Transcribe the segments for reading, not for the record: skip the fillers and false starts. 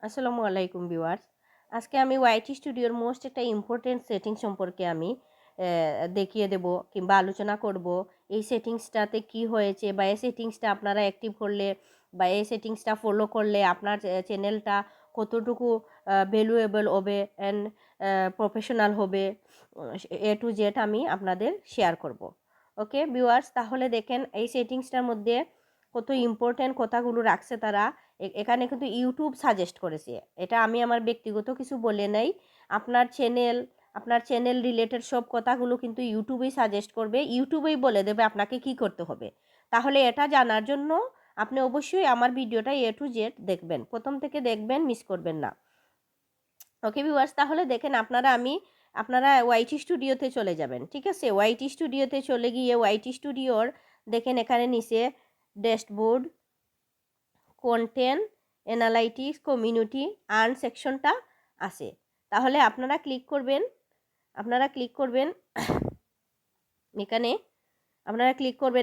আসসালামু আলাইকুম ভিউয়ার্স। আজকে আমি ওয়াইটি স্টুডিওর মোস্ট একটা ইম্পর্টেন্ট সেটিং সম্পর্কে আমি দেখিয়ে দেব কিংবা আলোচনা করব। এই সেটিংসটাতে কি হয়েছে বা এই সেটিংসটা আপনারা অ্যাক্টিভ করলে বা এই সেটিংসটা ফলো করলে আপনার চ্যানেলটা কতটুকু ভ্যালুয়েবল হবে অ্যান্ড প্রফেশনাল হবে, এ টু জেড আমি আপনাদের শেয়ার করব। ওকে ভিউয়ার্স, তাহলে দেখেন এই সেটিংসটার মধ্যে কত ইম্পর্ট্যান্ট কথাগুলো রাখছে তারা। এখানে কিন্তু ইউটিউব সাজেস্ট করেছে, এটা আমি আমার ব্যক্তিগত কিছু বলে নাই। আপনার চ্যানেল রিলেটেড সব কথাগুলো কিন্তু ইউটিউবেই সাজেস্ট করবে, ইউটিউবেই বলে দেবে আপনাকে কি করতে হবে। তাহলে এটা জানার জন্য আপনি অবশ্যই আমার ভিডিওটা এ টু জেড দেখবেন, প্রথম থেকে দেখবেন, মিস করবেন না। ওকে ভিউয়ার্স, তাহলে দেখেন আপনারা ওয়াইটি স্টুডিওতে চলে যাবেন। ঠিক আছে, ওয়াইটি স্টুডিওতে চলে গিয়ে ওয়াইটি স্টুডিওর দেখেন এখানে নিচে dashboard, content, analytics, community, earn সেকশনটা আছে। তাহলে আপনারা ক্লিক করবেন এখানে,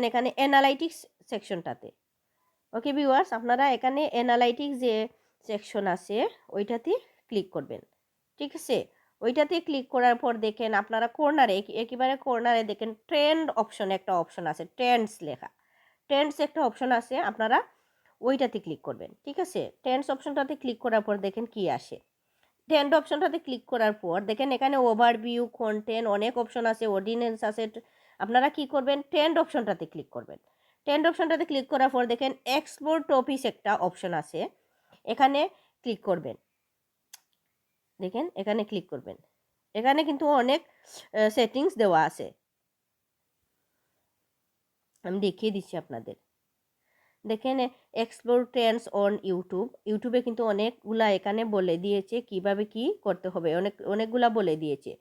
এখানে অ্যানালাইটিক্স সেকশনটাতে। ওকে ভিউয়ার্স, আপনারা এখানে অ্যানালাইটিক্স যে সেকশন আছে ওইটাতে ক্লিক করবেন। ঠিক আছে, ওইটাতে ক্লিক করার পর দেখেন আপনারা কর্নারে, একেবারে কর্নারে দেখেন ট্রেন্ড অপশন একটা অপশন আছে, ট্রেন্ডস লেখা, ট্রেন্ডস একটা অপশন আছে, আপনারা ওইটাতে ক্লিক করবেন। ঠিক আছে, ট্রেন্ডস অপশনটাতে ক্লিক করার পর দেখেন কি আসে। ট্রেন্ড অপশনটাতে ক্লিক করার পর দেখেন এখানে ওভারভিউ, কন্টেন্ট, অনেক অপশন আছে, অর্ডিনেন্স আছে। আপনারা কি করবেন, ট্রেন্ড অপশনটাতে ক্লিক করবেন। ট্রেন্ড অপশনটাতে ক্লিক করার পর দেখেন এক্সপ্লোর টপিকস একটা অপশন আছে, এখানে ক্লিক করবেন। দেখেন এখানে ক্লিক করবেন, এখানে কিন্তু অনেক সেটিংস দেওয়া আছে, আমি দেখিয়ে দিচ্ছি আপনাদের। দেখেন এক্সপ্লোর ট্রেন্ডস অন ইউটিউবে কিন্তু অনেকগুলা এখানে বলে দিয়েছে কিভাবে কি করতে হবে, অনেকগুলা বলে দিয়েছে।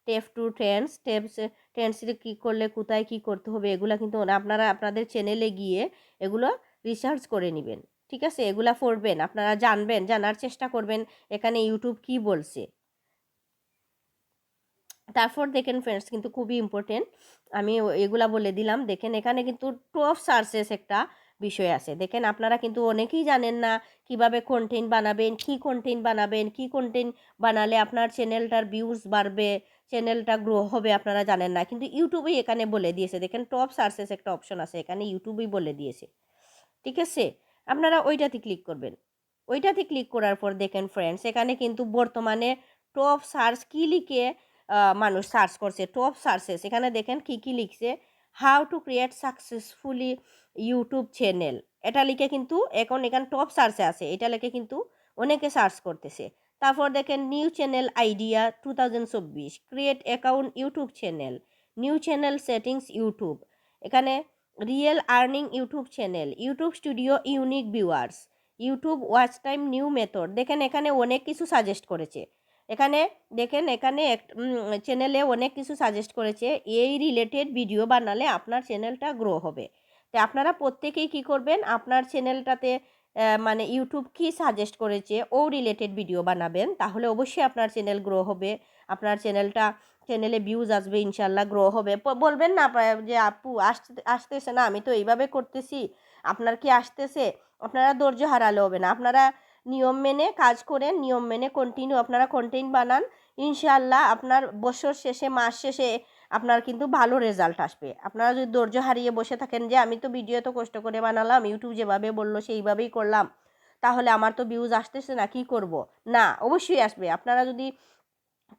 টেপ টু ট্রেন্ডসে কী করলে কোথায় কি করতে হবে এগুলা কিন্তু আপনারা আপনাদের চ্যানেলে গিয়ে এগুলো রিসার্চ করে নেবেন। ঠিক আছে, এগুলা পড়বেন, আপনারা জানার চেষ্টা করবেন এখানে ইউটিউব কি বলছে। তারপর দেখেন ফ্রেন্ডস, কিন্তু খুবই ইম্পর্টেন্ট, আমি এগুলা বলে দিলাম। দেখেন এখানে কিন্তু টপ সার্চেস একটা বিষয় আছে। দেখেন আপনারা কিন্তু অনেকেই জানেন না কিভাবে কন্টেন্ট বানাবেন, কি কন্টেন্ট বানালে আপনার চ্যানেলটার ভিউজ বাড়বে, চ্যানেলটা গ্রো হবে, আপনারা জানেন না, কিন্তু ইউটিউবেই এখানে বলে দিয়েছে। দেখেন টপ সার্চেস একটা অপশন আছে, এখানে ইউটিউবেই বলে দিয়েছে। ঠিক আছে, আপনারা ওইটাতে ক্লিক করবেন। ওইটাতে ক্লিক করার পর দেখেন ফ্রেন্ডস, এখানে কিন্তু বর্তমানে টপ সার্চ কী লিখে মানুষ সার্চ করছে, টপ সার্চেস এখানে দেখেন কি কি লিখছে। How to create successfully YouTube channel, এটা লিখে কিন্তু এখানে টপ সার্চে আছে, এটা লিখে কিন্তু অনেকে সার্চ করতেছে। তারপর দেখেন new channel idea 2024, create account YouTube channel, new channel settings YouTube, এখানে real earning YouTube channel, YouTube studio, unique viewers, YouTube watch time, new method. দেখেন এখানে অনেক কিছু সাজেস্ট করেছে, এখানে দেখেন এখানে চ্যানেলে অনেক কিছু সাজেস্ট করেছে, এই রিলেটেড ভিডিও বানালে আপনার চ্যানেলটা গ্রো হবে। তো আপনারা প্রত্যেকেই কি করবেন, আপনার চ্যানেলটাতে মানে ইউটিউব কি সাজেস্ট করেছে ও রিলেটেড ভিডিও বানাবেন, তাহলে অবশ্যই আপনার চ্যানেল গ্রো হবে, আপনার চ্যানেলে ভিউজ আসবে, ইনশাল্লাহ গ্রো হবে। বলবেন না যে আপু আসতেছে না, আমি তো এইভাবে করতেছি, আপনার কি আসতেছে? আপনারা ধৈর্য হারালে হবে না, আপনারা নিয়ম মেনে কাজ করেন, নিয়ম মেনে কন্টিনিউ আপনারা কন্টেন্ট বানান, ইনশাআল্লাহ আপনার বছর শেষে, মাস শেষে আপনার কিন্তু ভালো রেজাল্ট আসবে। আপনারা যদি ধৈর্য হারিয়ে বসে থাকেন যে আমি তো ভিডিও তো কষ্ট করে বানালাম, ইউটিউব যেভাবে বললো সেইভাবেই করলাম, তাহলে আমার তো ভিউজ আসতেছে না, কি করব? না, অবশ্যই আসবে। আপনারা যদি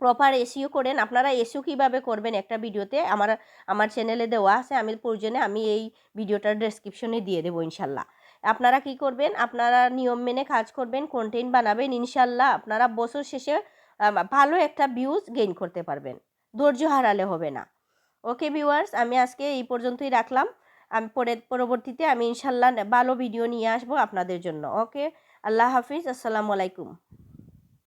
প্রপার এসিও করেন, আপনারা এসিও কীভাবে করবেন একটা ভিডিওতে আমার চ্যানেলে দেওয়া আছে, আমি প্রয়োজনে আমি এই ভিডিওটার ডেসক্রিপশনে দিয়ে দেবো ইনশাল্লাহ। আপনারা কি করবেন, আপনারা নিয়ম মেনে কাজ করবেন, কন্টেন্ট বানাবেন, ইনশাল্লাহ আপনারা বছর শেষে ভালো একটা ভিউজ গেইন করতে পারবেন, ধৈর্য হারালে হবে না। ওকে ভিউয়ার্স, আমি আজকে এই পর্যন্তই রাখলাম, আমি পরবর্তীতে আমি ইনশাল্লাহ ভালো ভিডিও নিয়ে আসবো আপনাদের জন্য। ওকে, আল্লাহ হাফিজ, আসসালামু আলাইকুম।